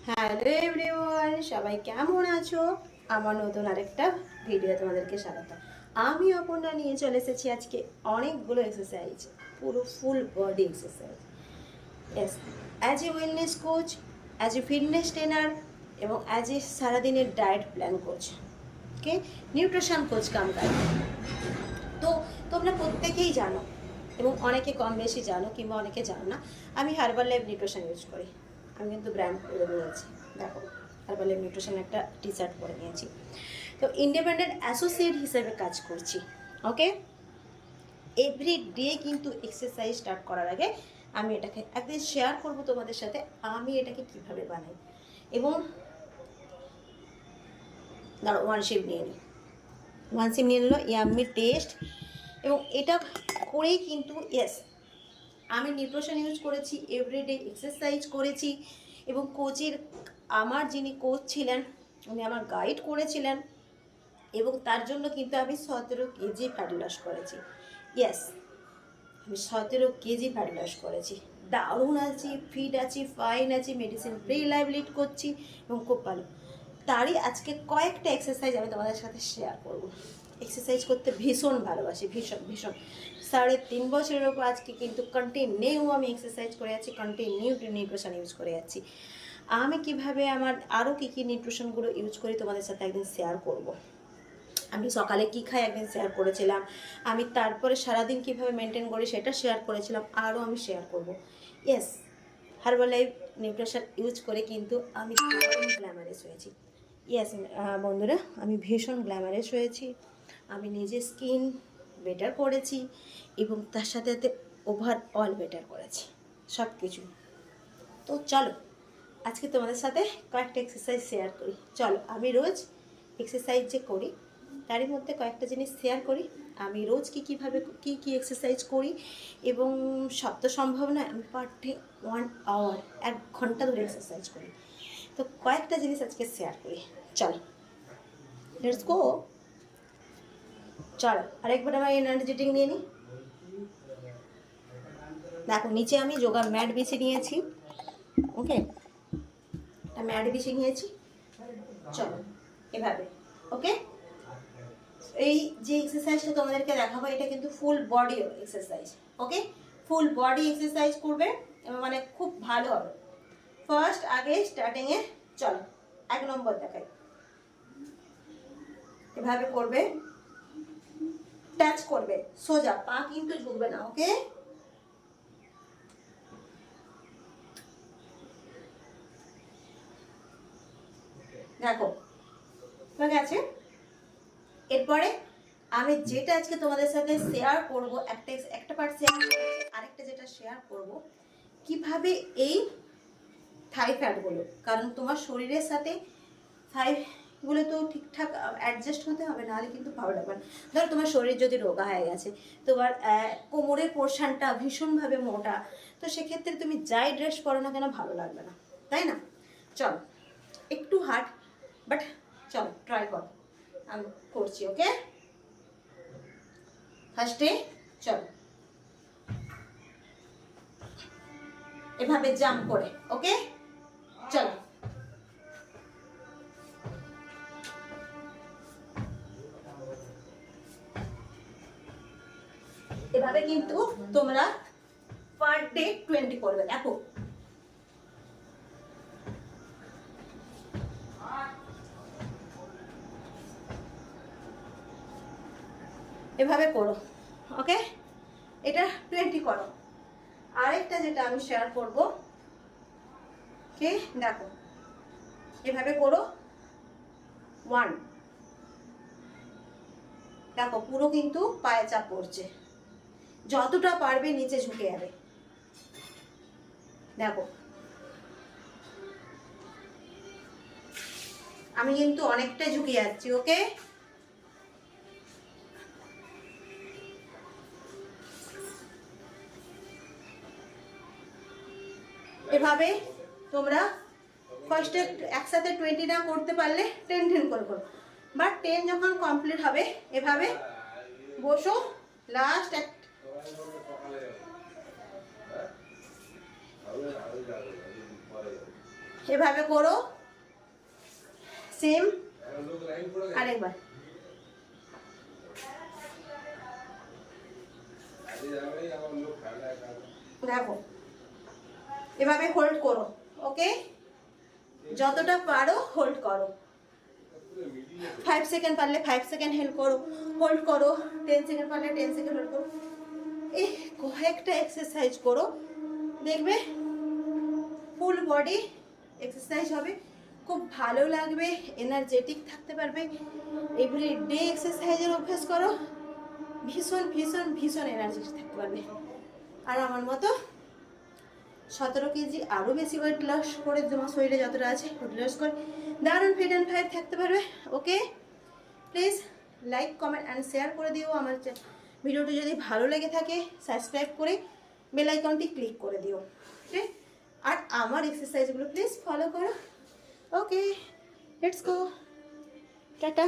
Hello everyone, সবাই কেমন আছো? আমার নতুন আরেকটা ভিডিও তোমাদেরকে স্বাগত। আমি অপর্ণা নিয়ে চলে এসেছি আজকে অনেকগুলো এক্সারসাইজ, পুরো full body exercise. Yes, as a wellness coach, as a fitness trainer এবং অ্যাজ এ সারাদিনের ডায়েট প্ল্যান কোচ, ওকে, নিউট্রিশন কোচ কামকার। তো তোমরা প্রত্যেকেই জানো এবং অনেকে কম বেশি জানো কিংবা অনেকে জানো না, আমি হার্বাল লাইফ নিউট্রিশন ইউজ করি। আমি কিন্তু ব্র্যান্ড করে নিয়েছি, দেখো হার্বাল লাইফ নিউট্রিশন একটা টি শার্ট পরে নিয়েছি। তো ইন্ডিপেন্ডেন্ট অ্যাসোসিয়েট হিসেবে কাজ করছি, ওকে। এভরি ডে কিন্তু এক্সারসাইজ স্টার্ট করার আগে আমি এটাকে একদিন শেয়ার করব তোমাদের সাথে, আমি এটাকে কিভাবে বানাই। এবং ধরো ওয়ান শিপ নিয়ে নিই, ওয়ান শিপ নিয়ে নিল ইয়াম্মি টেস্ট। এবং এটা করেই কিন্তু ইয়েস, আমি নিউট্রিশন ইউজ করেছি, এভরিডে এক্সারসাইজ করেছি এবং কোচের, আমার যিনি কোচ ছিলেন উনি আমার গাইড করেছিলেন এবং তার জন্য কিন্তু আমি 17 কেজি ফ্যাট লস করেছি। ইয়েস, আমি 17 কেজি ফ্যাট লস করেছি, দারুণ আছি, ফিট আছি, ফাইন আছি, মেডিসিন ফ্রি লাইফ লিড করছি এবং খুব ভালো। তারই আজকে কয়েকটা এক্সারসাইজ আমি তোমাদের সাথে শেয়ার করব। এক্সারসাইজ করতে ভীষণ ভালোবাসি, ভীষণ ভীষণ। 3.5 বছরের ওপর আজকে কিন্তু কন্টিনিউ আমি এক্সারসাইজ করে যাচ্ছি, কন্টিনিউ নিউট্রিশন ইউজ করে যাচ্ছি। আমি কিভাবে আমার আরও কী কী নিউট্রিশনগুলো ইউজ করি তোমাদের সাথে একদিন শেয়ার করব। আমি সকালে কী খাই একদিন শেয়ার করেছিলাম, আমি তারপরে সারাদিন কীভাবে মেনটেন করি সেটা শেয়ার করেছিলাম, আরও আমি শেয়ার করব। Yes, herbal life nutrition use করে কিন্তু আমি গ্ল্যামারাস হয়েছি। ইয়েস বন্ধুরা, আমি ভীষণ গ্ল্যামারাস হয়েছি, আমি নিজে স্কিন বেটার করেছি এবং তার সাথে সাথে ওভারঅল বেটার করেছি সব কিছু। তো চলো আজকে তোমাদের সাথে কয়েকটা এক্সারসাইজ শেয়ার করি। চলো, আমি রোজ এক্সারসাইজ যে করি তারই মধ্যে কয়েকটা জিনিস শেয়ার করি। আমি রোজ কীভাবে কী এক্সারসাইজ করি এবং সব তো সম্ভব নয় আমি পার ডে 1 আওয়ার 1 ঘন্টা ধরে এক্সারসাইজ করি। তো কয়েকটা জিনিস আজকে শেয়ার করি, চলো লেটস গো। চলো আরেকবার আমার এনার্জেটিক নিয়ে নিই। দেখো নিচে আমি যোগা ম্যাট বিছিয়ে নিয়েছি, ওকে, ম্যাট বিছিয়ে নিয়েছি। চলো এভাবে, ওকে। এই যে এক্সারসাইজটা তোমাদেরকে দেখাবো এটা কিন্তু ফুল বডি এক্সারসাইজ, ওকে। ফুল বডি এক্সারসাইজ করবে এবং মানে খুব ভালো হবে। ফার্স্ট আগে স্টার্টিংয়ে চলো 1 নম্বর দেখাই, এভাবে করবে, টাচ করবে সোজা, পা কিন্তু ঝুঁকবে না, ওকে। দেখো হয়ে গেছে। এরপরে আমি যেটা আজকে তোমাদের সাথে শেয়ার করব, একটা পার্ট শেয়ার করছি, আরেকটা যেটা শেয়ার করব কিভাবে এই থাই ফ্যাটগুলো, কারণ তোমার শরীরের সাথে থাইগুলো তো ঠিকঠাক অ্যাডজাস্ট হতে হবে, নাহলে কিন্তু ভালো লাগবে না। ধরো তোমার শরীর যদি রোগা হয়ে গেছে, তোমার কোমরের পোর্শনটা ভীষণভাবে মোটা, তো সেক্ষেত্রে তুমি যাই ড্রেস পরো না কেন ভালো লাগবে না, তাই না? চলো একটু হার্ড, বাট চলো ট্রাই করো, আমি করছি, ওকে। ফার্স্টে চলো এভাবে জাম্প করে, ওকে। চলো এভাবে কিন্তু তোমরা পার ডে 20 করবে। দেখো এভাবে করো, ওকে, এটা 20 করো। আরেকটা যেটা আমি শেয়ার করব, কে দেখো এভাবে করো 1, দেখো পুরো কিন্তু পায়ে চাপ পড়ছে, যতটা পারবে নিচে ঝুঁকে যাবে। দেখো আমি কিন্তু অনেকটা ঝুঁকে যাচ্ছি, ওকে। এভাবে তোমরা ফার্স্টে একসাথে 20 না করতে পারলে 10 করে করো, বাট 10 যখন কমপ্লিট হবে এভাবে বসো, লাস্ট এভাবে করো, সেম আরেকবার। দেখো এভাবে হোল্ড করো, ওকে, যতটা পারো হোল্ড করো। 5 সেকেন্ড পারলে 5 সেকেন্ড হোল্ড করো, 10 সেকেন্ড পারলে 10 সেকেন্ড হোল্ড করো। এই কয়েকটা এক্সারসাইজ করো, দেখবে ফুল বডি এক্সারসাইজ হবে, খুব ভালো লাগবে, এনার্জেটিক থাকতে পারবে। এভরিডে এক্সারসাইজের অভ্যাস করো, ভীষণ ভীষণ ভীষণ এনার্জেটিক থাকতে পারবে। আর আমার মতো 17 কেজি আরও বেশি ওয়েট লস করে তোমার শরীরে যতটা আছে ওয়েট লস করে দারুণ ফিট অ্যান্ড ফাইট থাকতে পারবে। Okay, please like comment and share করে দিও। আমার ভিডিওটি যদি ভালো লেগে থাকে সাবস্ক্রাইব করে বেল আইকনটি ক্লিক করে দিও, ওকে। আর আমার এক্সারসাইজগুলো প্লিজ ফলো করো। ওকে, লেটস গো, টাটা।